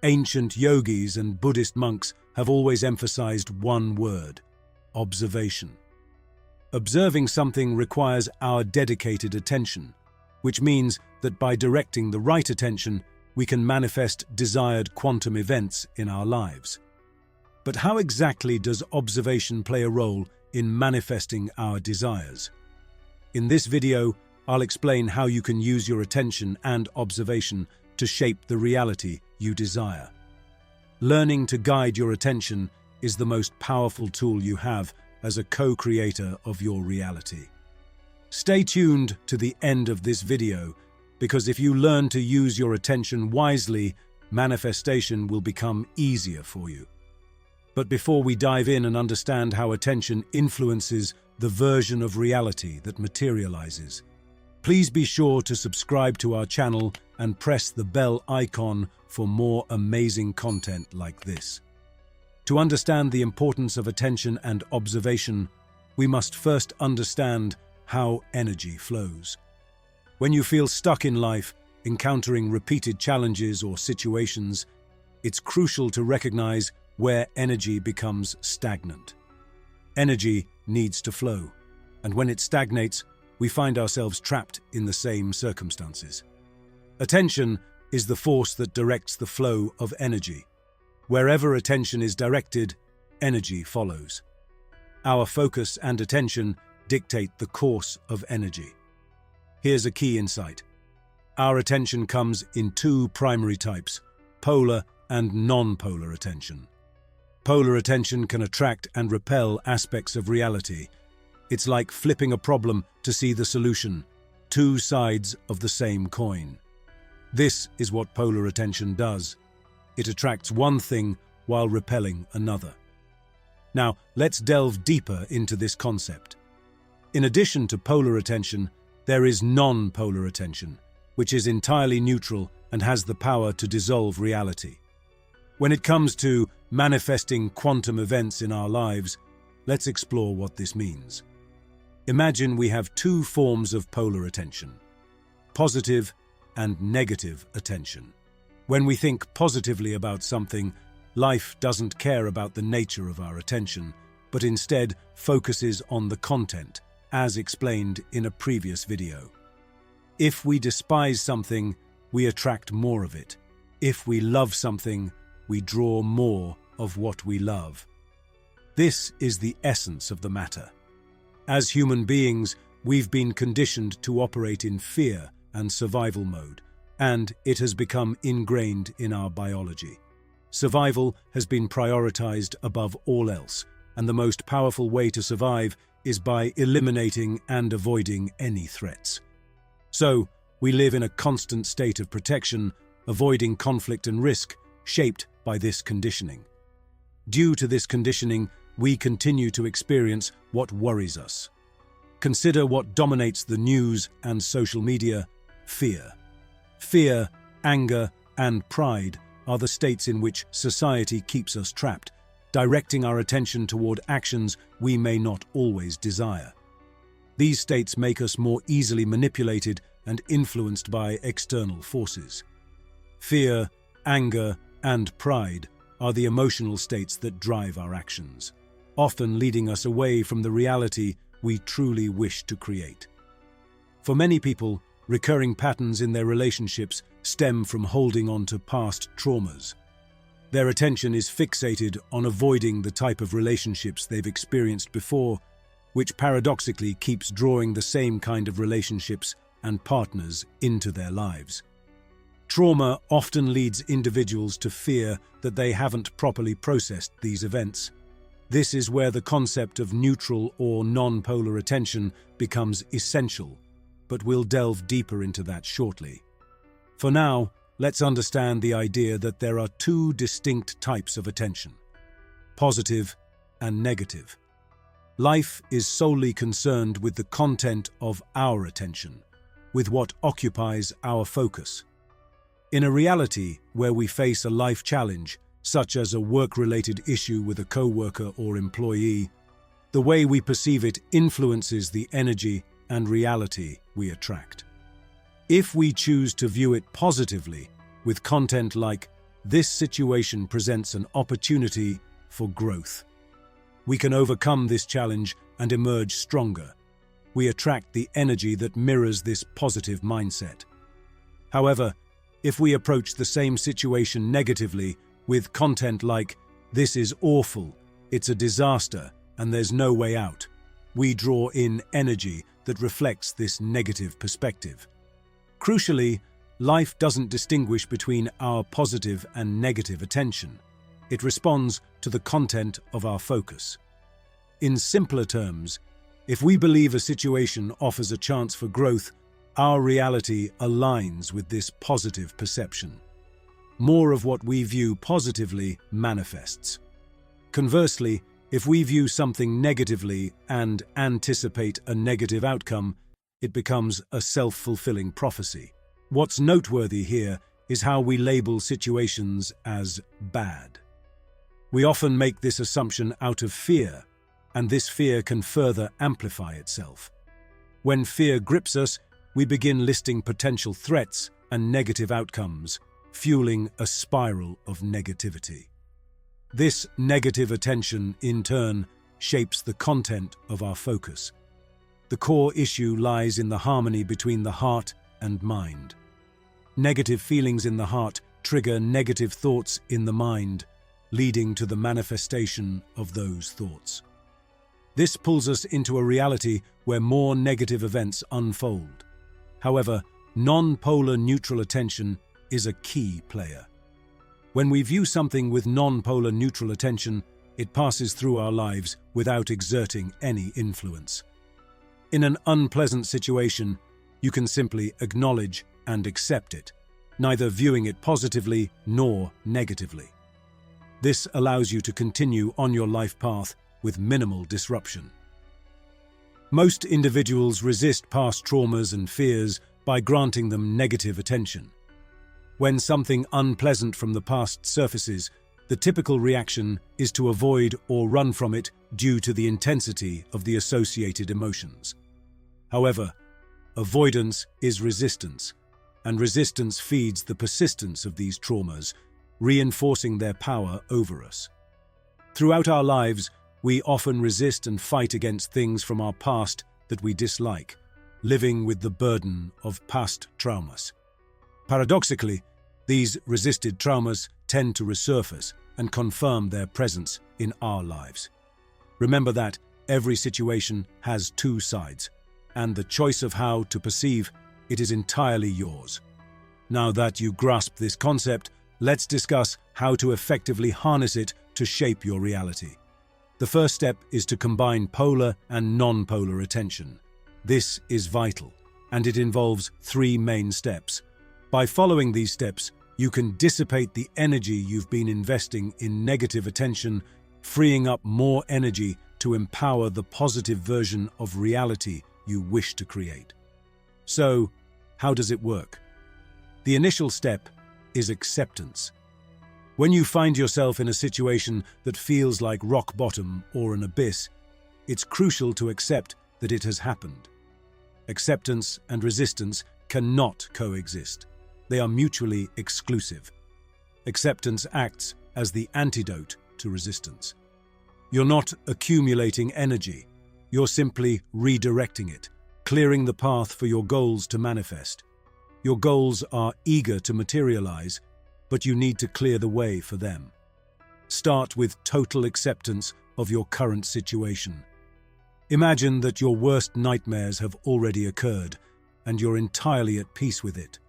Ancient yogis and Buddhist monks have always emphasized one word: observation. Observing something requires our dedicated attention, which means that by directing the right attention, we can manifest desired quantum events in our lives. But how exactly does observation play a role in manifesting our desires? In this video, I'll explain how you can use your attention and observation to shape the reality you desire. Learning to guide your attention is the most powerful tool you have as a co-creator of your reality. Stay tuned to the end of this video, because if you learn to use your attention wisely, manifestation will become easier for you. But before we dive in and understand how attention influences the version of reality that materializes, please be sure to subscribe to our channel and press the bell icon for more amazing content like this. To understand the importance of attention and observation, we must first understand how energy flows. When you feel stuck in life, encountering repeated challenges or situations, it's crucial to recognize where energy becomes stagnant. Energy needs to flow, and when it stagnates, we find ourselves trapped in the same circumstances. Attention is the force that directs the flow of energy. Wherever attention is directed, energy follows. Our focus and attention dictate the course of energy. Here's a key insight. Our attention comes in two primary types: polar and non-polar attention. Polar attention can attract and repel aspects of reality. It's like flipping a problem to see the solution, two sides of the same coin. This is what polar attention does. It attracts one thing while repelling another. Now, let's delve deeper into this concept. In addition to polar attention, there is non-polar attention, which is entirely neutral and has the power to dissolve reality. When it comes to manifesting quantum events in our lives, let's explore what this means. Imagine we have two forms of polar attention: positive and negative attention. When we think positively about something, life doesn't care about the nature of our attention, but instead focuses on the content, as explained in a previous video. If we despise something, we attract more of it. If we love something, we draw more of what we love. This is the essence of the matter. As human beings, we've been conditioned to operate in fear and survival mode, and it has become ingrained in our biology. Survival has been prioritized above all else, and the most powerful way to survive is by eliminating and avoiding any threats. So, we live in a constant state of protection, avoiding conflict and risk, shaped by this conditioning. Due to this conditioning, we continue to experience what worries us. Consider what dominates the news and social media: fear. Fear, anger, and pride are the states in which society keeps us trapped, directing our attention toward actions we may not always desire. These states make us more easily manipulated and influenced by external forces. Fear, anger, and pride are the emotional states that drive our actions, often leading us away from the reality we truly wish to create. For many people, recurring patterns in their relationships stem from holding on to past traumas. Their attention is fixated on avoiding the type of relationships they've experienced before, which paradoxically keeps drawing the same kind of relationships and partners into their lives. Trauma often leads individuals to fear that they haven't properly processed these events. This is where the concept of neutral or non-polar attention becomes essential, but we'll delve deeper into that shortly. For now, let's understand the idea that there are two distinct types of attention: positive and negative. Life is solely concerned with the content of our attention, with what occupies our focus. In a reality where we face a life challenge, such as a work-related issue with a coworker or employee, the way we perceive it influences the energy and reality we attract. If we choose to view it positively, with content like, this situation presents an opportunity for growth. We can overcome this challenge and emerge stronger. We attract the energy that mirrors this positive mindset. However, if we approach the same situation negatively, with content like, "This is awful, it's a disaster, and there's no way out," we draw in energy that reflects this negative perspective. Crucially, life doesn't distinguish between our positive and negative attention. It responds to the content of our focus. In simpler terms, if we believe a situation offers a chance for growth, our reality aligns with this positive perception. More of what we view positively manifests. Conversely, if we view something negatively and anticipate a negative outcome, it becomes a self-fulfilling prophecy. What's noteworthy here is how we label situations as bad. We often make this assumption out of fear, and this fear can further amplify itself. When fear grips us, we begin listing potential threats and negative outcomes, fueling a spiral of negativity. This negative attention, in turn, shapes the content of our focus. The core issue lies in the harmony between the heart and mind. Negative feelings in the heart trigger negative thoughts in the mind, leading to the manifestation of those thoughts. This pulls us into a reality where more negative events unfold. However, non-polar neutral attention is a key player. When we view something with non-polar neutral attention, it passes through our lives without exerting any influence. In an unpleasant situation, you can simply acknowledge and accept it, neither viewing it positively nor negatively. This allows you to continue on your life path with minimal disruption. Most individuals resist past traumas and fears by granting them negative attention. When something unpleasant from the past surfaces, the typical reaction is to avoid or run from it due to the intensity of the associated emotions. However, avoidance is resistance, and resistance feeds the persistence of these traumas, reinforcing their power over us. Throughout our lives, we often resist and fight against things from our past that we dislike, living with the burden of past traumas. Paradoxically, these resisted traumas tend to resurface and confirm their presence in our lives. Remember that every situation has two sides, and the choice of how to perceive it is entirely yours. Now that you grasp this concept, let's discuss how to effectively harness it to shape your reality. The first step is to combine polar and non-polar attention. This is vital, and it involves three main steps. By following these steps, you can dissipate the energy you've been investing in negative attention, freeing up more energy to empower the positive version of reality you wish to create. So, how does it work? The initial step is acceptance. When you find yourself in a situation that feels like rock bottom or an abyss, it's crucial to accept that it has happened. Acceptance and resistance cannot coexist. They are mutually exclusive. Acceptance acts as the antidote to resistance. You're not accumulating energy. You're simply redirecting it, clearing the path for your goals to manifest. Your goals are eager to materialize, but you need to clear the way for them. Start with total acceptance of your current situation. Imagine that your worst nightmares have already occurred, and you're entirely at peace with it.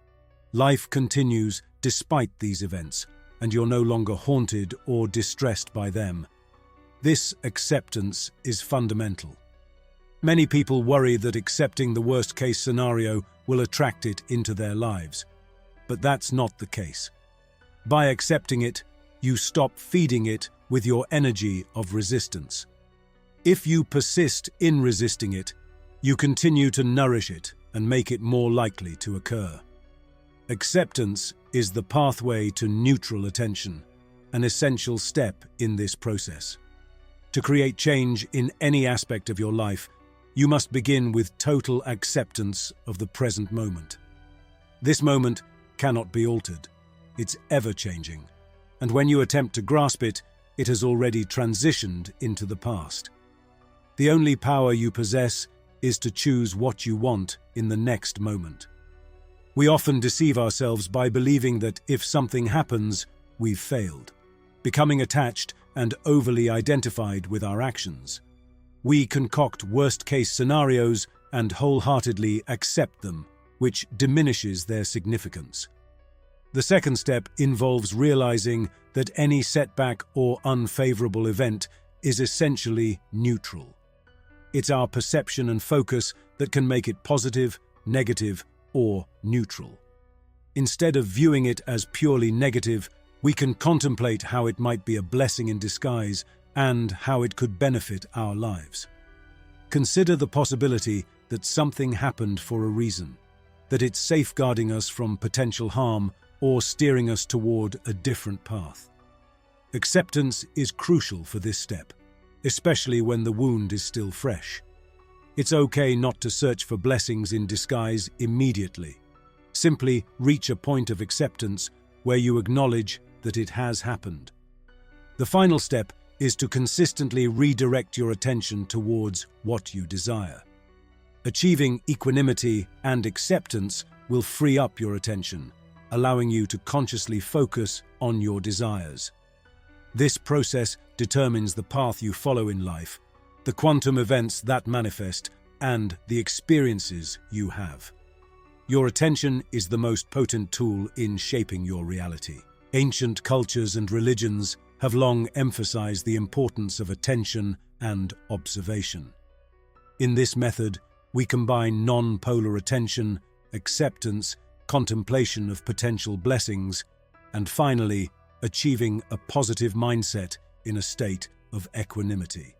Life continues despite these events, and you're no longer haunted or distressed by them. This acceptance is fundamental. Many people worry that accepting the worst-case scenario will attract it into their lives, but that's not the case. By accepting it, you stop feeding it with your energy of resistance. If you persist in resisting it, you continue to nourish it and make it more likely to occur. Acceptance is the pathway to neutral attention, an essential step in this process. To create change in any aspect of your life, you must begin with total acceptance of the present moment. This moment cannot be altered. It's ever-changing, and when you attempt to grasp it, it has already transitioned into the past. The only power you possess is to choose what you want in the next moment. We often deceive ourselves by believing that if something happens, we've failed, becoming attached and overly identified with our actions. We concoct worst-case scenarios and wholeheartedly accept them, which diminishes their significance. The second step involves realizing that any setback or unfavorable event is essentially neutral. It's our perception and focus that can make it positive, negative, or neutral. Instead of viewing it as purely negative, we can contemplate how it might be a blessing in disguise and how it could benefit our lives. Consider the possibility that something happened for a reason, that it's safeguarding us from potential harm or steering us toward a different path. Acceptance is crucial for this step, especially when the wound is still fresh. It's okay not to search for blessings in disguise immediately. Simply reach a point of acceptance where you acknowledge that it has happened. The final step is to consistently redirect your attention towards what you desire. Achieving equanimity and acceptance will free up your attention, allowing you to consciously focus on your desires. This process determines the path you follow in life, the quantum events that manifest, and the experiences you have. Your attention is the most potent tool in shaping your reality. Ancient cultures and religions have long emphasized the importance of attention and observation. In this method, we combine non-polar attention, acceptance, contemplation of potential blessings, and finally, achieving a positive mindset in a state of equanimity.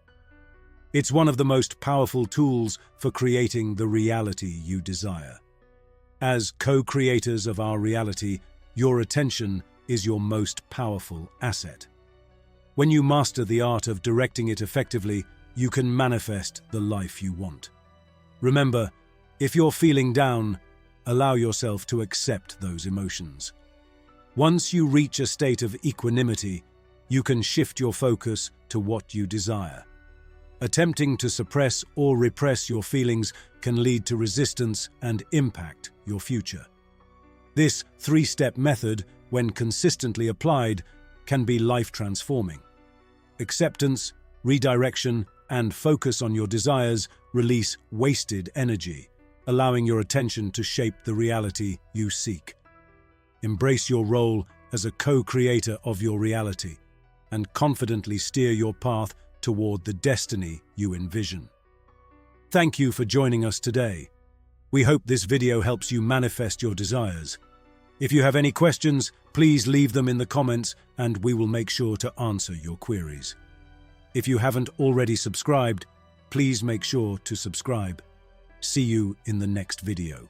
It's one of the most powerful tools for creating the reality you desire. As co-creators of our reality, your attention is your most powerful asset. When you master the art of directing it effectively, you can manifest the life you want. Remember, if you're feeling down, allow yourself to accept those emotions. Once you reach a state of equanimity, you can shift your focus to what you desire. Attempting to suppress or repress your feelings can lead to resistance and impact your future. This three-step method, when consistently applied, can be life-transforming. Acceptance, redirection, and focus on your desires release wasted energy, allowing your attention to shape the reality you seek. Embrace your role as a co-creator of your reality and confidently steer your path toward the destiny you envision. Thank you for joining us today. We hope this video helps you manifest your desires. If you have any questions, please leave them in the comments and we will make sure to answer your queries. If you haven't already subscribed, please make sure to subscribe. See you in the next video.